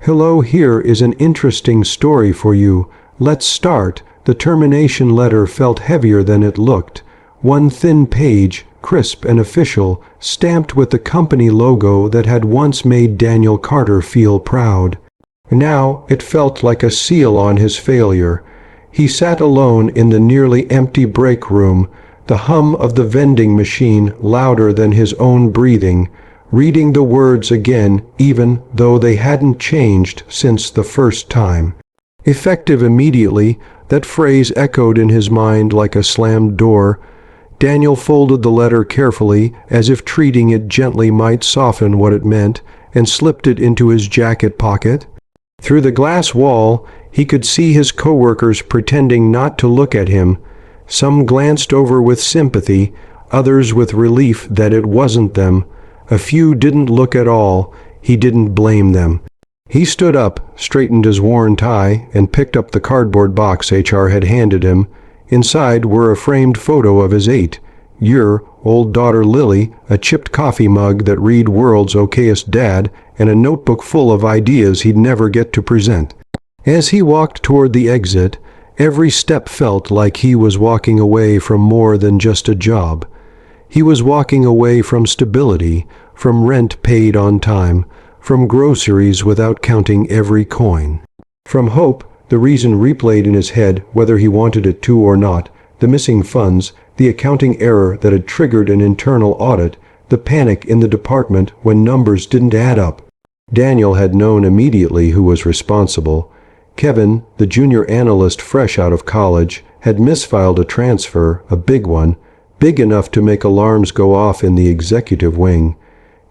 Hello, here is an interesting story for you. Let's start. The termination letter felt heavier than it looked. One thin page, crisp and official, stamped with the company logo that had once made Daniel Carter feel proud. Now it felt like a seal on his failure. He sat alone in the nearly empty break room, the hum of the vending machine louder than his own breathing, reading the words again even though they hadn't changed since the first time. Effective immediately, that phrase echoed in his mind like a slammed door. Daniel folded the letter carefully, as if treating it gently might soften what it meant, and slipped it into his jacket pocket. Through the glass wall, he could see his coworkers pretending not to look at him. Some glanced over with sympathy, others with relief that it wasn't them. A few didn't look at all. He didn't blame them. He stood up, straightened his worn tie, and picked up the cardboard box HR had handed him. Inside were a framed photo of his 8-year old daughter Lily, a chipped coffee mug that read "World's Okayest Dad," and a notebook full of ideas he'd never get to present. As he walked toward the exit, every step felt like he was walking away from more than just a job. He was walking away from stability, from rent paid on time, from groceries without counting every coin, from hope, the reason replayed in his head whether he wanted it to or not, the missing funds, the accounting error that had triggered an internal audit, the panic in the department when numbers didn't add up. Daniel had known immediately who was responsible. Kevin, the junior analyst fresh out of college, had misfiled a transfer, a big one, big enough to make alarms go off in the executive wing.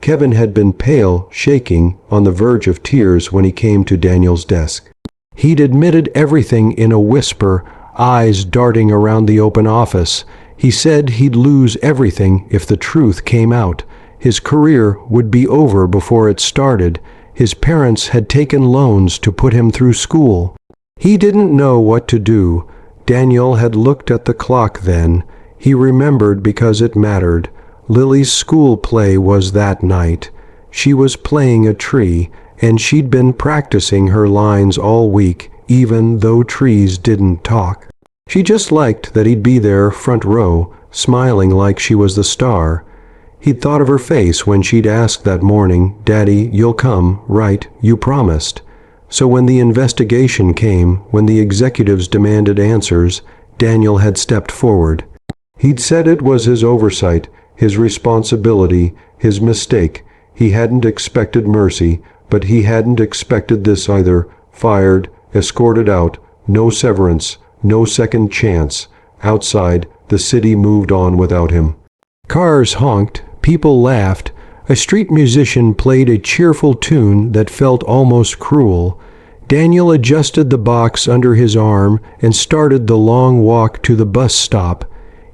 Kevin had been pale, shaking, on the verge of tears when he came to Daniel's desk. He'd admitted everything in a whisper, eyes darting around the open office. He said he'd lose everything if the truth came out. His career would be over before it started. His parents had taken loans to put him through school. He didn't know what to do. Daniel had looked at the clock then. He remembered because it mattered. Lily's school play was that night. She was playing a tree, and she'd been practicing her lines all week, even though trees didn't talk. She just liked that he'd be there front row, smiling like she was the star. He'd thought of her face when she'd asked that morning, "Daddy, you'll come, right? You promised." So when the investigation came, when the executives demanded answers, Daniel had stepped forward. He'd said it was his oversight, his responsibility, his mistake. He hadn't expected mercy, but he hadn't expected this either. Fired, escorted out, no severance, no second chance. Outside, the city moved on without him. Cars honked, people laughed. A street musician played a cheerful tune that felt almost cruel. Daniel adjusted the box under his arm and started the long walk to the bus stop.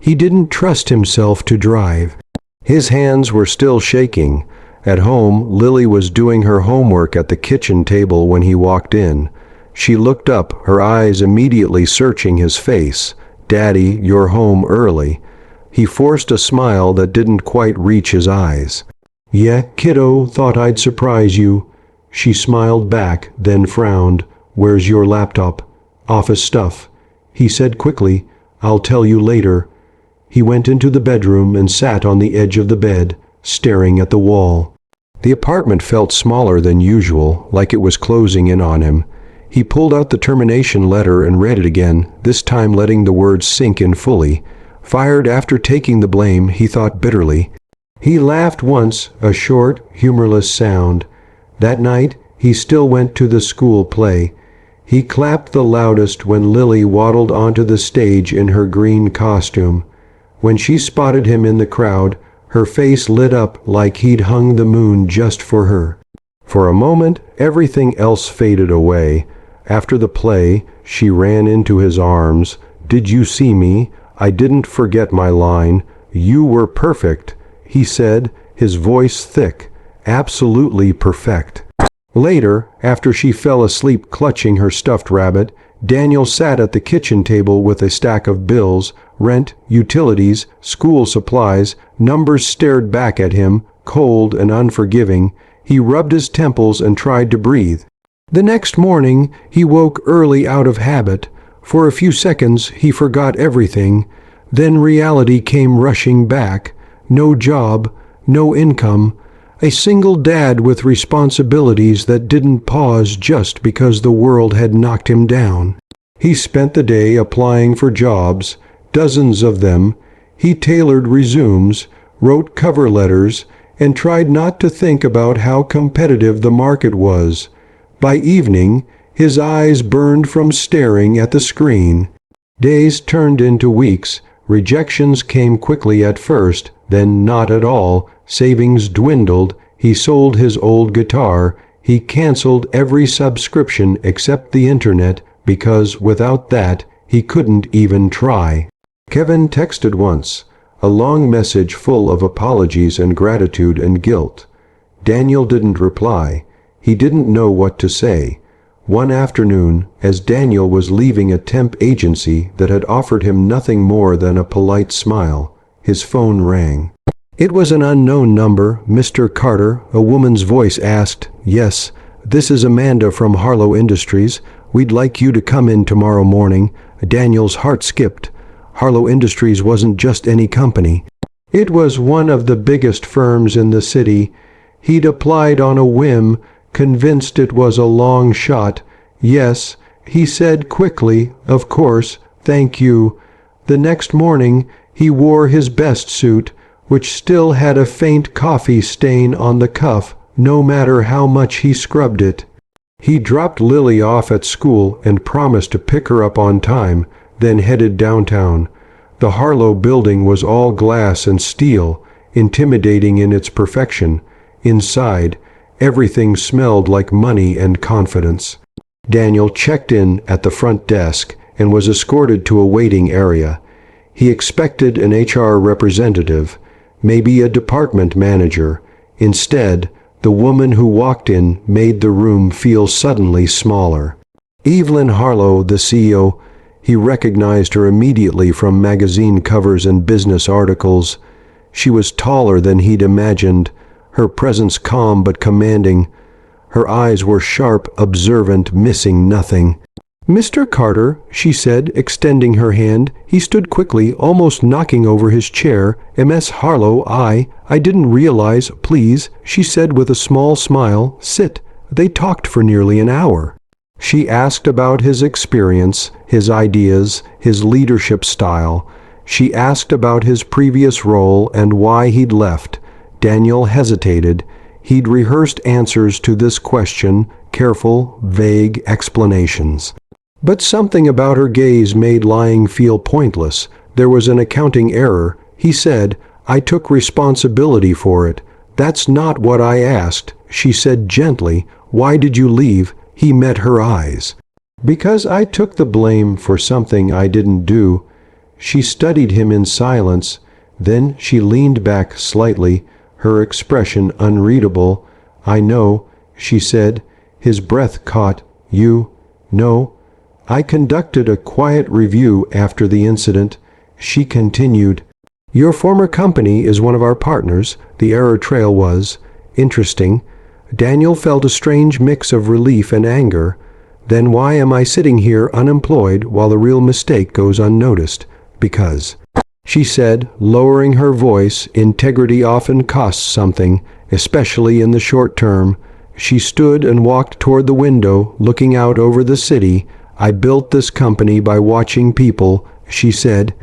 He didn't trust himself to drive. His hands were still shaking. At home, Lily was doing her homework at the kitchen table when he walked in. She looked up, her eyes immediately searching his face. "Daddy, you're home early." He forced a smile that didn't quite reach his eyes. "Yeah, kiddo, thought I'd surprise you." She smiled back, then frowned. "Where's your laptop?" "Office stuff." He said quickly, "I'll tell you later." He went into the bedroom and sat on the edge of the bed, staring at the wall. The apartment felt smaller than usual, like it was closing in on him. He pulled out the termination letter and read it again, this time letting the words sink in fully. Fired after taking the blame, he thought bitterly. He laughed once, a short, humorless sound. That night, he still went to the school play. He clapped the loudest when Lily waddled onto the stage in her green costume. When she spotted him in the crowd, her face lit up like he'd hung the moon just for her. For a moment, everything else faded away. After the play, she ran into his arms. "Did you see me? I didn't forget my line. You were perfect," he said, his voice thick, absolutely perfect. Later, after she fell asleep clutching her stuffed rabbit, Daniel sat at the kitchen table with a stack of bills, rent, utilities, school supplies. Numbers stared back at him, cold and unforgiving. He rubbed his temples and tried to breathe. The next morning, he woke early out of habit. For a few seconds, he forgot everything. Then reality came rushing back. No job, no income, a single dad with responsibilities that didn't pause just because the world had knocked him down. He spent the day applying for jobs, dozens of them. He tailored resumes, wrote cover letters, and tried not to think about how competitive the market was. By evening, his eyes burned from staring at the screen. Days turned into weeks. Rejections came quickly at first, then not at all. Savings dwindled. He sold his old guitar. He canceled every subscription except the internet, because without that, he couldn't even try. Kevin texted once, a long message full of apologies and gratitude and guilt. Daniel didn't reply. He didn't know what to say. One afternoon, as Daniel was leaving a temp agency that had offered him nothing more than a polite smile, his phone rang. It was an unknown number. Mr. Carter, a woman's voice asked. Yes, this is Amanda from Harlow Industries. We'd like you to come in tomorrow morning. Daniel's heart skipped. Harlow Industries wasn't just any company. It was one of the biggest firms in the city. He'd applied on a whim, convinced it was a long shot. Yes, he said quickly, of course, thank you. The next morning, he wore his best suit, which still had a faint coffee stain on the cuff, no matter how much he scrubbed it. He dropped Lily off at school and promised to pick her up on time, then headed downtown. The Harlow building was all glass and steel, intimidating in its perfection. Inside, everything smelled like money and confidence. Daniel checked in at the front desk and was escorted to a waiting area. He expected an HR representative, maybe a department manager. Instead, the woman who walked in made the room feel suddenly smaller. Evelyn Harlow, the CEO, he recognized her immediately from magazine covers and business articles. She was taller than he'd imagined, her presence calm but commanding. Her eyes were sharp, observant, missing nothing. Mr. Carter, she said, extending her hand. He stood quickly, almost knocking over his chair. M.S. Harlow, I didn't realize, please, she said with a small smile. Sit. They talked for nearly an hour. She asked about his experience, his ideas, his leadership style. She asked about his previous role and why he'd left. Daniel hesitated. He'd rehearsed answers to this question, careful, vague explanations. But something about her gaze made lying feel pointless. There was an accounting error. He said, I took responsibility for it. That's not what I asked. She said gently, why did you leave? He met her eyes. Because I took the blame for something I didn't do. She studied him in silence. Then she leaned back slightly, her expression unreadable. I know, she said. His breath caught. You know. I conducted a quiet review after the incident. She continued, your former company is one of our partners. The error trail was interesting. Daniel felt a strange mix of relief and anger. Then why am I sitting here unemployed while the real mistake goes unnoticed? Because, she said, lowering her voice, integrity often costs something, especially in the short term. She stood and walked toward the window, looking out over the city. I built this company by watching people, she said,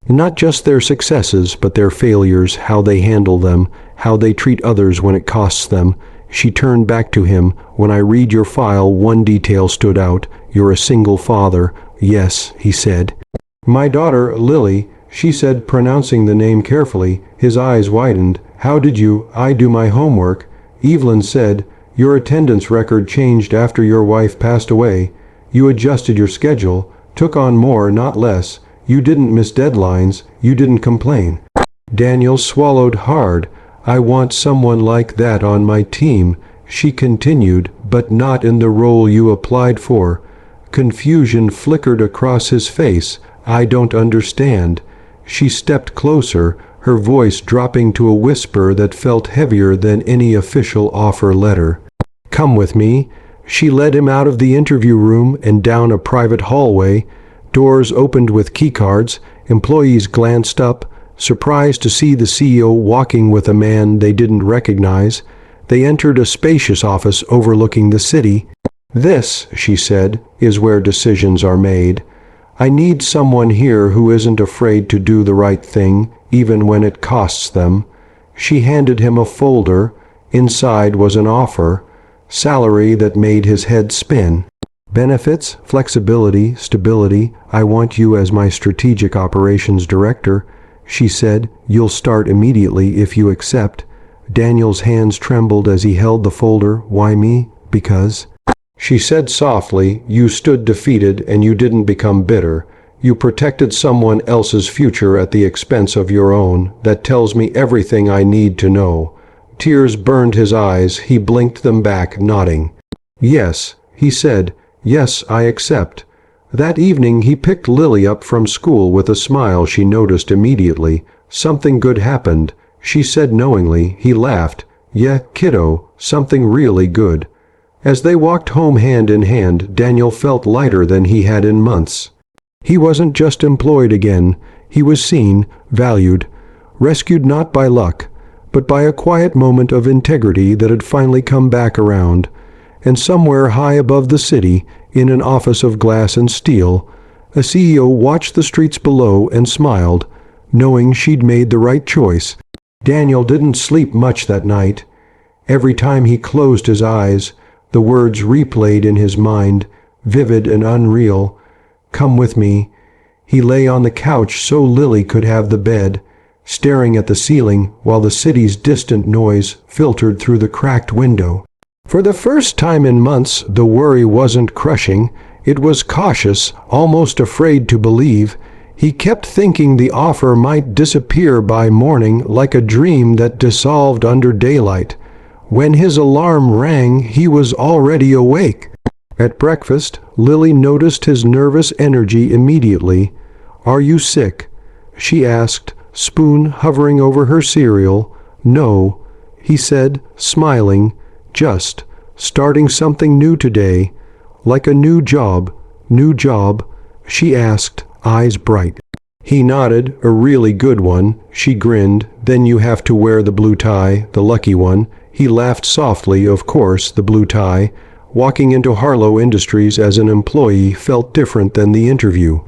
not just their successes, but their failures, how they handle them, how they treat others when it costs them. She turned back to him. When I read your file, one detail stood out. You're a single father. Yes, he said. My daughter, Lily, she said, pronouncing the name carefully. His eyes widened. How did you? I do my homework. Evelyn said, your attendance record changed after your wife passed away. You adjusted your schedule, took on more, not less. You didn't miss deadlines. You didn't complain. Daniel swallowed hard. I want someone like that on my team, she continued, but not in the role you applied for. Confusion flickered across his face. I don't understand. She stepped closer, her voice dropping to a whisper that felt heavier than any official offer letter. Come with me. She led him out of the interview room and down a private hallway. Doors opened with keycards. Employees glanced up, surprised to see the CEO walking with a man they didn't recognize. They entered a spacious office overlooking the city. "This," she said, "is where decisions are made. I need someone here who isn't afraid to do the right thing, even when it costs them." She handed him a folder. Inside was an offer. Salary that made his head spin. "Benefits, flexibility, stability. I want you as my strategic operations director," she said. "You'll start immediately if you accept." Daniel's hands trembled as he held the folder. "Why me?" "Because," she said softly, "you stood defeated and you didn't become bitter. You protected someone else's future at the expense of your own. That tells me everything I need to know." Tears burned his eyes. He blinked them back, nodding. "Yes," he said. "Yes, I accept." That evening he picked Lily up from school with a smile she noticed immediately. "Something good happened," she said knowingly. He laughed. "Yeah, kiddo, something really good." As they walked home hand in hand, Daniel felt lighter than he had in months. He wasn't just employed again. He was seen, valued, rescued not by luck, but by a quiet moment of integrity that had finally come back around. And somewhere high above the city, in an office of glass and steel, a CEO watched the streets below and smiled, knowing she'd made the right choice. Daniel didn't sleep much that night. Every time he closed his eyes, the words replayed in his mind, vivid and unreal. "Come with me." He lay on the couch so Lily could have the bed, staring at the ceiling while the city's distant noise filtered through the cracked window. For the first time in months, the worry wasn't crushing. It was cautious, almost afraid to believe. He kept thinking the offer might disappear by morning like a dream that dissolved under daylight. When his alarm rang, he was already awake. At breakfast, Lily noticed his nervous energy immediately. "Are you sick?" she asked, spoon hovering over her cereal. "No," he said, smiling. "Just starting something new today." "Like a new job?" "New job?" she asked, eyes bright. He nodded. "A really good one." She grinned. "Then you have to wear the blue tie, the lucky one." He laughed softly. Of course, the blue tie. Walking into Harlow Industries as an employee felt different than the interview.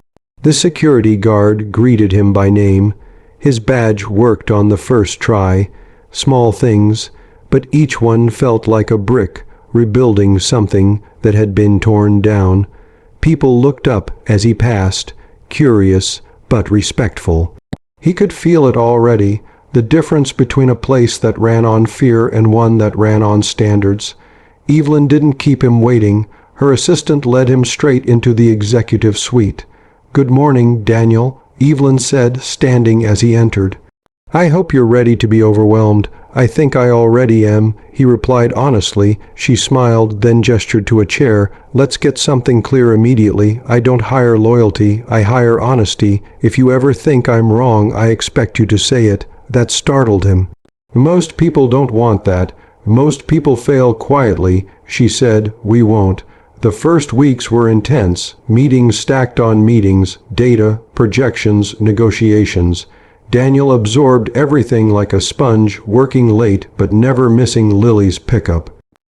The security guard greeted him by name. His badge worked on the first try. Small things, but each one felt like a brick, rebuilding something that had been torn down. People looked up as he passed, curious but respectful. He could feel it already, the difference between a place that ran on fear and one that ran on standards. Evelyn didn't keep him waiting. Her assistant led him straight into the executive suite. "Good morning, Daniel," Evelyn said, standing as he entered. "I hope you're ready to be overwhelmed." "I think I already am," he replied honestly. She smiled, then gestured to a chair. "Let's get something clear immediately. I don't hire loyalty, I hire honesty. If you ever think I'm wrong, I expect you to say it." That startled him. "Most people don't want that. Most people fail quietly," she said. "We won't." The first weeks were intense, meetings stacked on meetings, data, projections, negotiations. Daniel absorbed everything like a sponge, working late but never missing Lily's pickup.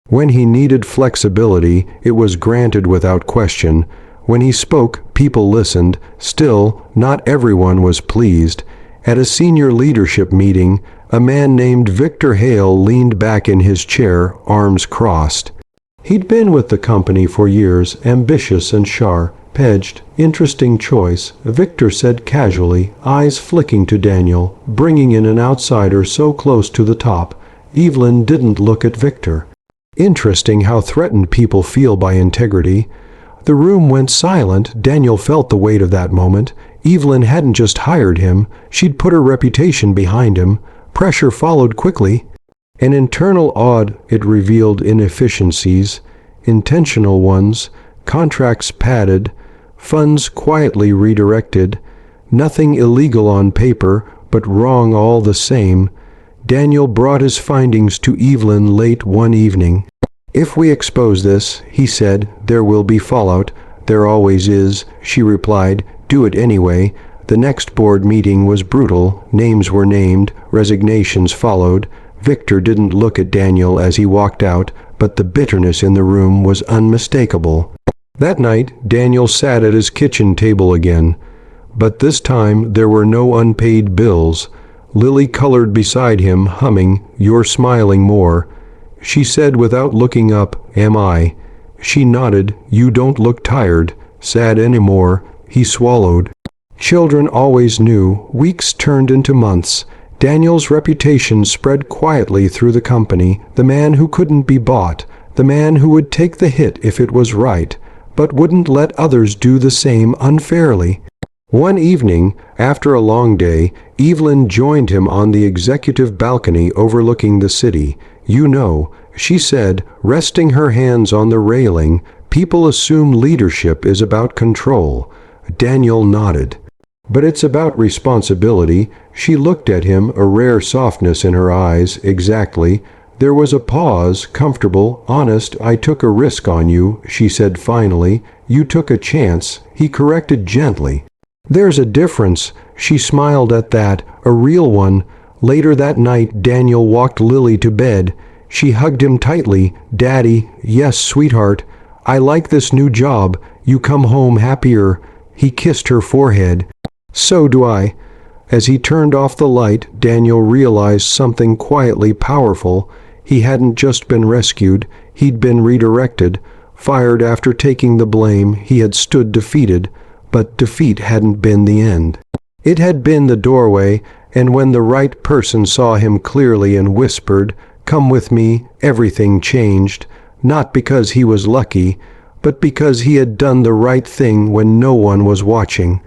When he needed flexibility, it was granted without question. When he spoke, people listened. Still, not everyone was pleased. At a senior leadership meeting, a man named Victor Hale leaned back in his chair, arms crossed. He'd been with the company for years, ambitious and sharp-edged. "Interesting choice," Victor said casually, eyes flicking to Daniel, bringing in an outsider so close to the top. Evelyn didn't look at Victor. Interesting how threatened people feel by integrity. The room went silent. Daniel felt the weight of that moment. Evelyn hadn't just hired him, she'd put her reputation behind him. Pressure followed quickly. An internal audit, it revealed inefficiencies, intentional ones, contracts padded, funds quietly redirected, nothing illegal on paper, but wrong all the same. Daniel brought his findings to Evelyn late one evening. "If we expose this," he said, "there will be fallout." "There always is," she replied. "Do it anyway." The next board meeting was brutal. Names were named. Resignations followed. Victor didn't look at Daniel as he walked out, but the bitterness in the room was unmistakable. That night, Daniel sat at his kitchen table again. But this time there were no unpaid bills. Lily colored beside him, humming, "You're smiling more." She said without looking up, "Am I?" She nodded. "You don't look tired, sad anymore." He swallowed. Children always knew. Weeks turned into months. Daniel's reputation spread quietly through the company, the man who couldn't be bought, the man who would take the hit if it was right, but wouldn't let others do the same unfairly. One evening, after a long day, Evelyn joined him on the executive balcony overlooking the city. "You know," she said, resting her hands on the railing, "people assume leadership is about control." Daniel nodded. "But it's about responsibility." She looked at him, a rare softness in her eyes. "Exactly." There was a pause, comfortable, honest. "I took a risk on you," she said finally. "You took a chance." He corrected gently. "There's a difference." She smiled at that, a real one. Later that night, Daniel walked Lily to bed. She hugged him tightly. "Daddy." "Yes, sweetheart." "I like this new job. You come home happier." He kissed her forehead. "So do I." As he turned off the light, Daniel realized something quietly powerful. He hadn't just been rescued, he'd been redirected. Fired after taking the blame, he had stood defeated, but defeat hadn't been the end. It had been the doorway, and when the right person saw him clearly and whispered, "Come with me," everything changed. Not because he was lucky, but because he had done the right thing when no one was watching.